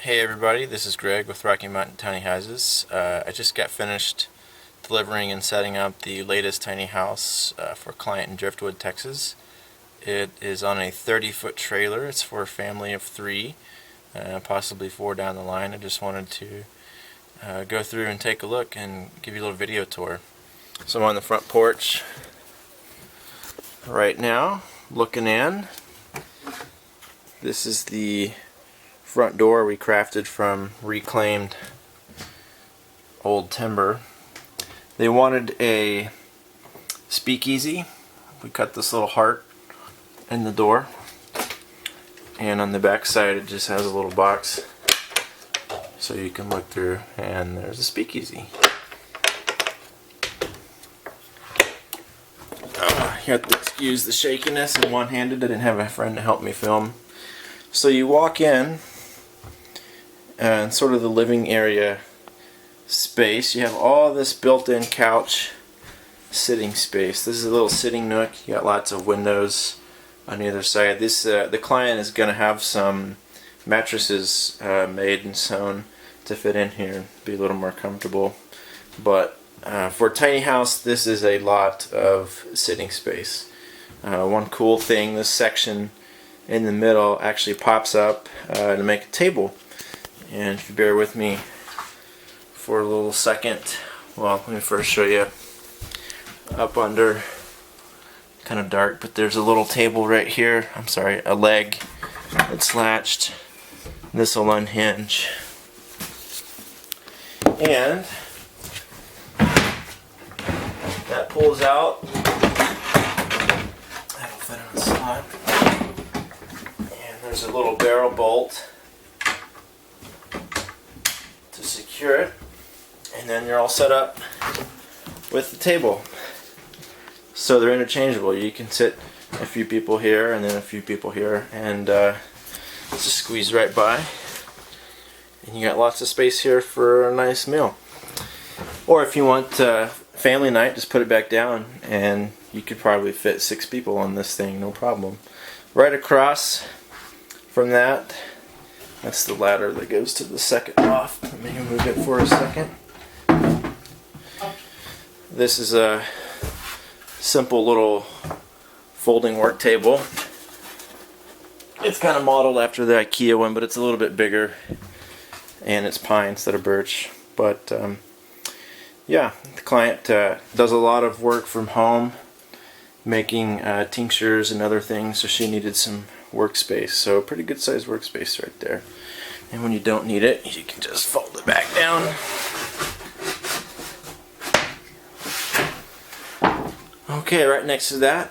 Hey everybody, this is Greg with Rocky Mountain Tiny Houses. I just got finished delivering and setting up the latest tiny house for a client in Driftwood, Texas. It is on a 30-foot trailer. It's for a family of 3, possibly 4 down the line. I just wanted to go through and take a look and give you a little video tour. So I'm on the front porch right now, looking in. This is the front door we crafted from reclaimed old timber. They wanted a speakeasy. We cut this little heart in the door, and on the back side it just has a little box so you can look through, and there's a speakeasy. You have to excuse the shakiness and one-handed. I didn't have a friend to help me film. So you walk in, and sort of the living area space. You have all this built-in couch sitting space. This is a little sitting nook. You got lots of windows on either side. This the client is going to have some mattresses made and sewn to fit in here, be a little more comfortable. But for a tiny house, this is a lot of sitting space. One cool thing, this section in the middle actually pops up to make a table. And if you bear with me for a little second, well, let me first show you up under, kind of dark, but there's a little table right here. I'm sorry, a leg that's latched. This will unhinge. And that pulls out. That'll fit in the slot. And there's a little barrel bolt to secure it. And then you're all set up with the table. So they're interchangeable. You can sit a few people here and then a few people here, and just squeeze right by. And you got lots of space here for a nice meal. Or if you want family night, just put it back down and you could probably fit 6 people on this thing, no problem. Right across from that, that's the ladder that goes to the second loft. Let me move it for a second. This is a simple little folding work table. It's kind of modeled after the IKEA one, but it's a little bit bigger, and it's pine instead of birch. But yeah, the client does a lot of work from home, making tinctures and other things, so she needed some workspace. So a pretty good sized workspace right there. And when you don't need it, you can just fold it back down. Okay, right next to that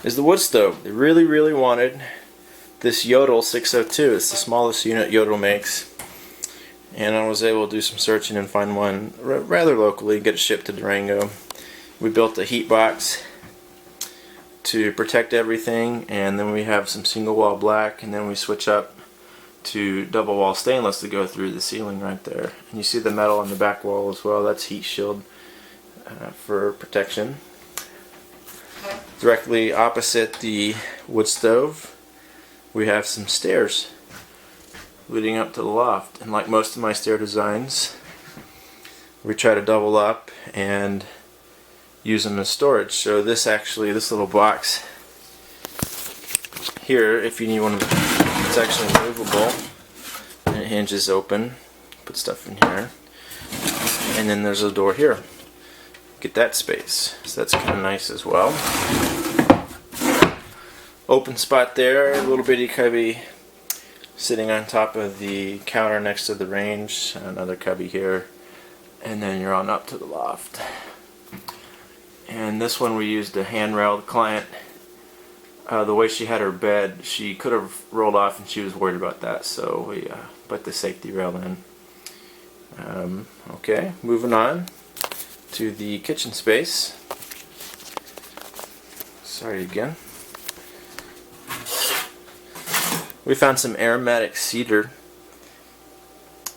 is the wood stove. They really wanted this Yodel 602. It's the smallest unit Yodel makes. And I was able to do some searching and find one rather locally, get it shipped to Durango. We built a heat box to protect everything, and then we have some single wall black, and then we switch up to double wall stainless to go through the ceiling right there. And you see the metal on the back wall as well. That's heat shield for protection. Directly opposite the wood stove, we have some stairs leading up to the loft. And like most of my stair designs, we try to double up and use them as storage. So this little box here, if you need one, it's actually movable and it hinges open. Put stuff in here, and then there's a door here. Get that space, so that's kind of nice as well. Open spot there, a little bitty cubby sitting on top of the counter next to the range, another cubby here, and then you're on up to the loft. And this one we used a handrail. The client, the way she had her bed, she could have rolled off and she was worried about that, so we put the safety rail in. Okay, moving on to the kitchen space. Sorry again. We found some aromatic cedar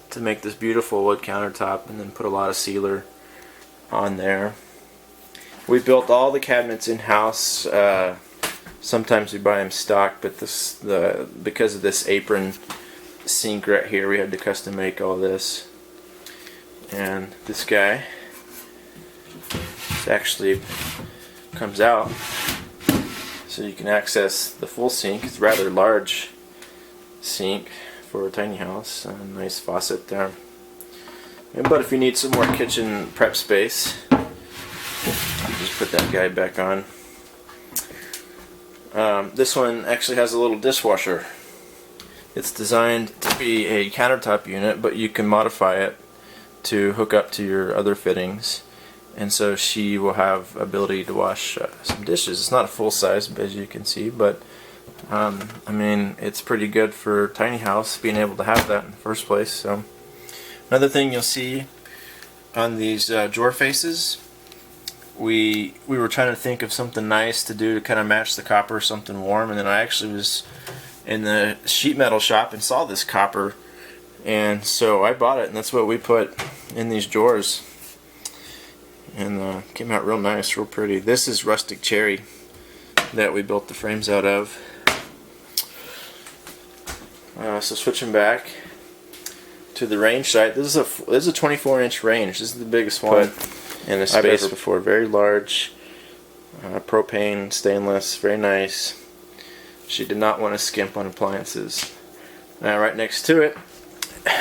to make this beautiful wood countertop, and then put a lot of sealer on there. We built all the cabinets in-house. Sometimes we buy them stock, but because of this apron sink right here. We had to custom make all this. And this guy actually comes out so you can access the full sink. It's a rather large sink for a tiny house. A nice faucet there. But if you need some more kitchen prep space, just put that guy back on. This one actually has a little dishwasher. It's designed to be a countertop unit, but you can modify it to hook up to your other fittings, and so she will have ability to wash some dishes. It's not a full size, as you can see, but I mean, it's pretty good for a tiny house being able to have that in the first place. So another thing you'll see on these drawer faces, we were trying to think of something nice to do to kind of match the copper, something warm, and then I actually was in the sheet metal shop and saw this copper, and so I bought it, and that's what we put in these drawers, and came out real nice, real pretty. This is rustic cherry that we built the frames out of. So switching back to the range sight, this is a 24-inch range. This is the biggest one in a space before. Very large, propane, stainless, very nice. She did not want to skimp on appliances. Now right next to it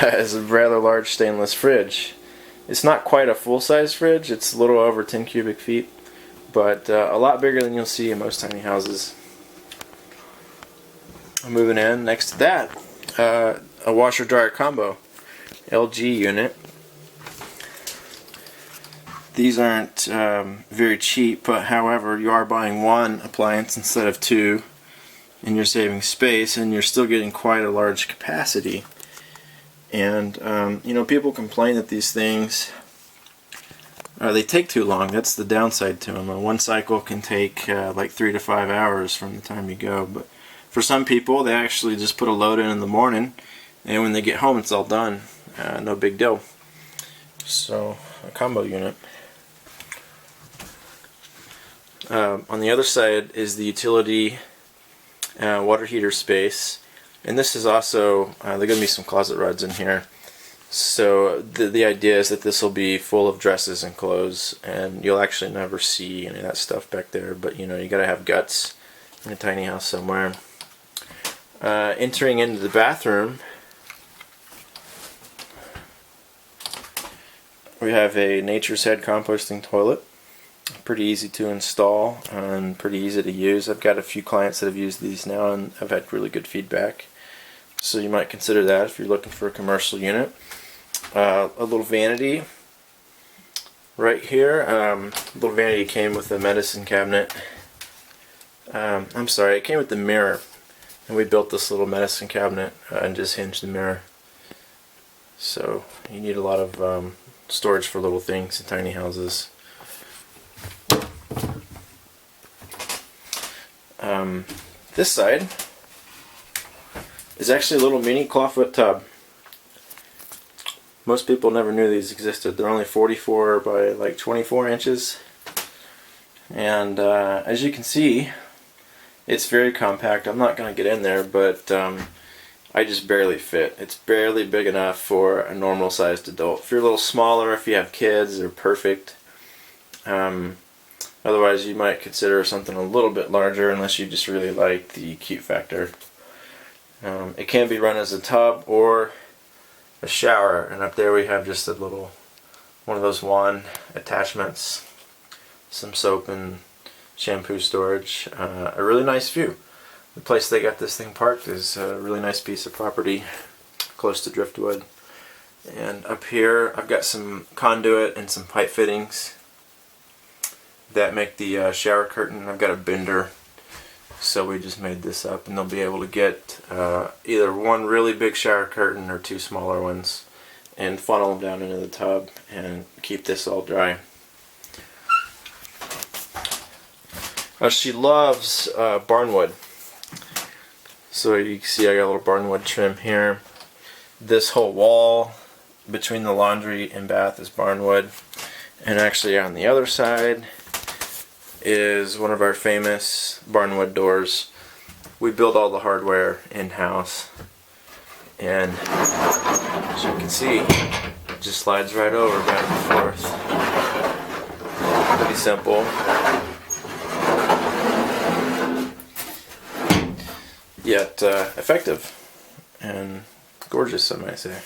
is a rather large stainless fridge. It's not quite a full-size fridge, it's a little over 10 cubic feet, but a lot bigger than you'll see in most tiny houses. Moving in, next to that, a washer-dryer combo, LG unit. These aren't very cheap, but however, you are buying one appliance instead of two, and you're saving space, and you're still getting quite a large capacity. And you know, people complain that these things they take too long. That's the downside to them. One cycle can take like 3 to 5 hours from the time you go. But for some people, they actually just put a load in the morning, and when they get home, it's all done. No big deal. So a combo unit. On the other side is the utility water heater space, and this is also there are going to be some closet rods in here, so the idea is that this will be full of dresses and clothes, and you'll actually never see any of that stuff back there, but you know, you got to have guts in a tiny house somewhere. Entering into the bathroom, we have a Nature's Head composting toilet. Pretty easy to install and pretty easy to use. I've got a few clients that have used these now, and I've had really good feedback. So you might consider that if you're looking for a commercial unit. A little vanity right here. Little vanity came with the medicine cabinet. I'm sorry, it came with the mirror, and we built this little medicine cabinet and just hinged the mirror. So you need a lot of storage for little things in tiny houses. This side is actually a little mini clawfoot tub. Most people never knew these existed. They're only 44 by like 24 inches, and as you can see, it's very compact. I'm not going to get in there, but I just barely fit. It's barely big enough for a normal sized adult. If you're a little smaller, if you have kids, they're perfect. Otherwise, you might consider something a little bit larger, unless you just really like the cute factor. It can be run as a tub or a shower, and up there we have just a little one of those wand attachments, some soap and shampoo storage. A really nice view. The place they got this thing parked is a really nice piece of property close to Driftwood. And up here I've got some conduit and some pipe fittings that make the shower curtain. I've got a bender, so we just made this up, and they'll be able to get either one really big shower curtain or two smaller ones and funnel them down into the tub and keep this all dry. She loves barnwood, so you can see I got a little barnwood trim here. This whole wall between the laundry and bath is barnwood, and actually on the other side is one of our famous barnwood doors. We build all the hardware in-house, And as you can see, it just slides right over back and forth. Pretty simple. Yet effective and gorgeous, I might say.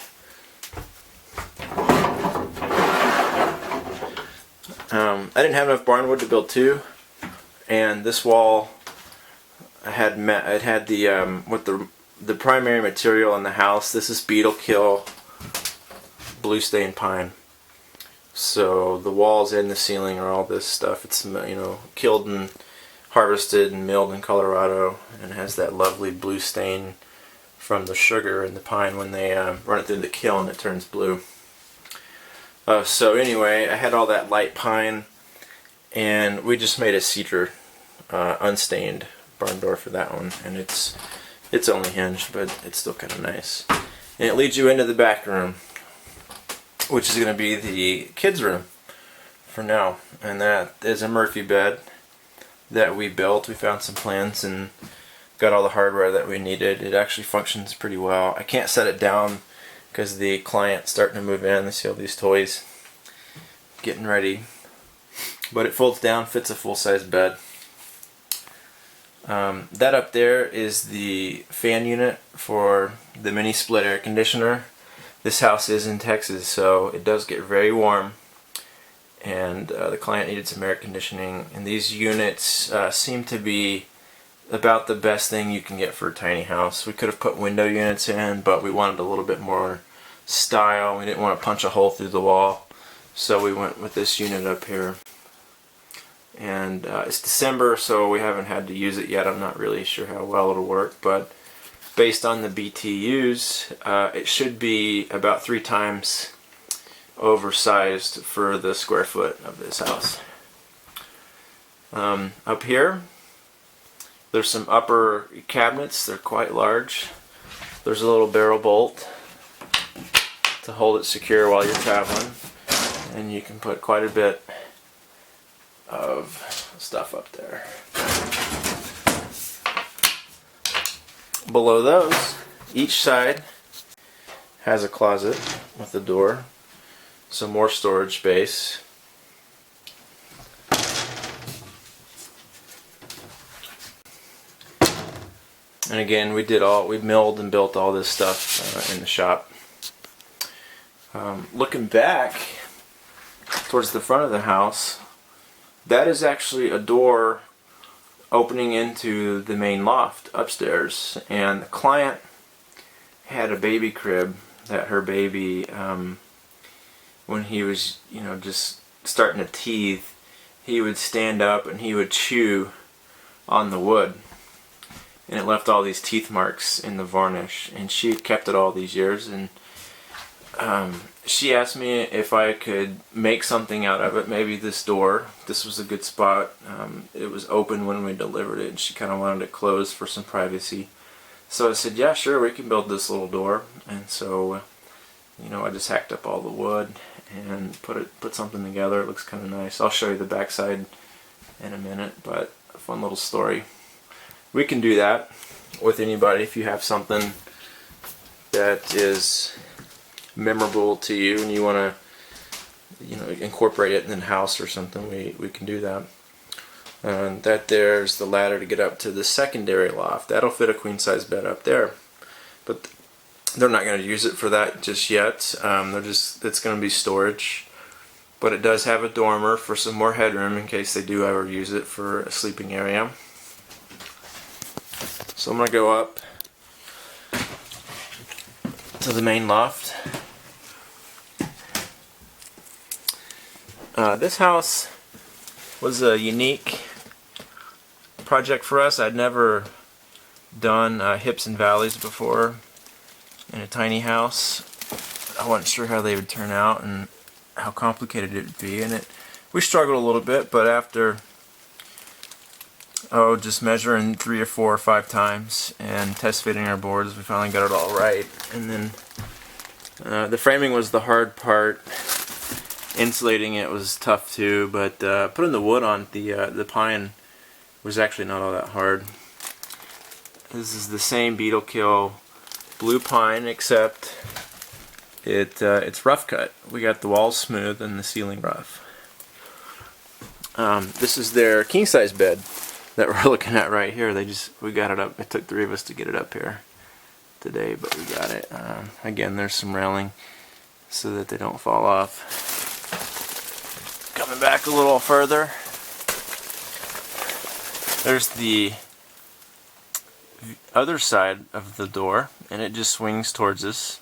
I didn't have enough barnwood to build two, and this wall it had the primary material in the house. This is beetle kill blue stain pine. So the walls and the ceiling are all this stuff. It's, you know, killed and harvested and milled in Colorado, and has that lovely blue stain from the sugar and the pine when they run it through the kiln. It turns blue. So anyway, I had all that light pine, and we just made a cedar unstained barn door for that one, and it's only hinged, but it's still kind of nice. And it leads you into the back room, which is going to be the kids' room for now, and that is a Murphy bed that we built. We found some plans and got all the hardware that we needed. It actually functions pretty well. I can't set it down because the client's starting to move in. They see all these toys getting ready, but it folds down, fits a full-size bed. That up there is the fan unit for the mini split air conditioner. This house is in Texas, so it does get very warm, and the client needed some air conditioning, and these units seem to be about the best thing you can get for a tiny house. We could have put window units in, but we wanted a little bit more style. We didn't want to punch a hole through the wall, so we went with this unit up here. And it's December, so we haven't had to use it yet. I'm not really sure how well it'll work, but based on the BTUs, it should be about 3 times oversized for the square foot of this house. Up here, there's some upper cabinets. They're quite large. There's a little barrel bolt to hold it secure while you're traveling, and you can put quite a bit of stuff up there. Below those, each side has a closet with a door, some more storage space. And again, we milled and built all this stuff in the shop. Looking back towards the front of the house, that is actually a door opening into the main loft upstairs, and the client had a baby crib that her baby, when he was, you know, just starting to teeth, he would stand up and he would chew on the wood, and it left all these teeth marks in the varnish, and she had kept it all these years, and she asked me if I could make something out of it, maybe this door. This was a good spot. It was open when we delivered it, and she kind of wanted it closed for some privacy. So I said, yeah, sure, we can build this little door. And so, you know, I just hacked up all the wood and put something together. It looks kind of nice. I'll show you the backside in a minute, but a fun little story. We can do that with anybody if you have something that is memorable to you and you want to, you know, incorporate it in the house or something. We can do that. And that there's the ladder to get up to the secondary loft. That'll fit a queen size bed up there, but they're not going to use it for that just yet. It's going to be storage, but it does have a dormer for some more headroom in case they do ever use it for a sleeping area. So I'm going to go up to the main loft. This house was a unique project for us. I'd never done hips and valleys before in a tiny house. I wasn't sure how they would turn out and how complicated it would be, and we struggled a little bit, but after just measuring 3 or 4 or 5 times and test fitting our boards, we finally got it all right. And then the framing was the hard part. Insulating it was tough too, but putting the wood on the pine was actually not all that hard. This is the same beetle kill blue pine, except it's rough cut. We got the walls smooth and the ceiling rough. This is their king size bed that we're looking at right here. We got it up. It took 3 of us to get it up here today, but we got it. Again, there's some railing so that they don't fall off. Coming back a little further, there's the other side of the door, and it just swings towards us.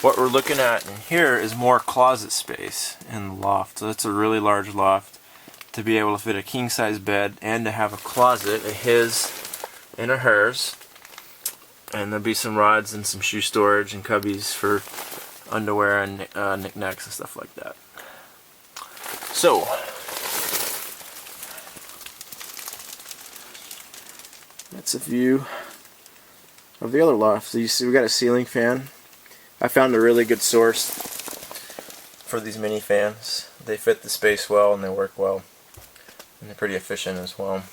What we're looking at in here is more closet space in the loft. So it's a really large loft to be able to fit a king size bed and to have a closet, a his and a hers. And there'll be some rods and some shoe storage and cubbies for underwear and knickknacks and stuff like that. So, that's a view of the other loft. So you see we got a ceiling fan. I found a really good source for these mini fans. They fit the space well and they work well. And they're pretty efficient as well.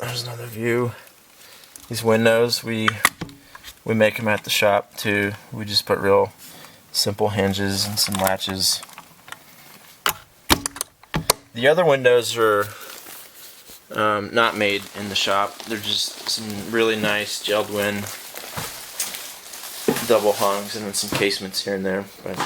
There's another view. These windows, we make them at the shop too. We just put real simple hinges and some latches. The other windows are not made in the shop. They're just some really nice JELD-WIN double hungs and then some casements here and there. But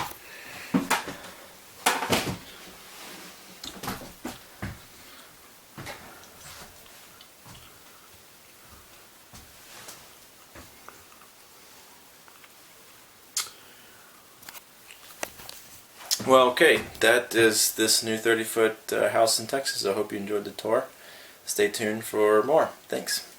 well, okay, that is this new 30-foot house in Texas. I hope you enjoyed the tour. Stay tuned for more. Thanks.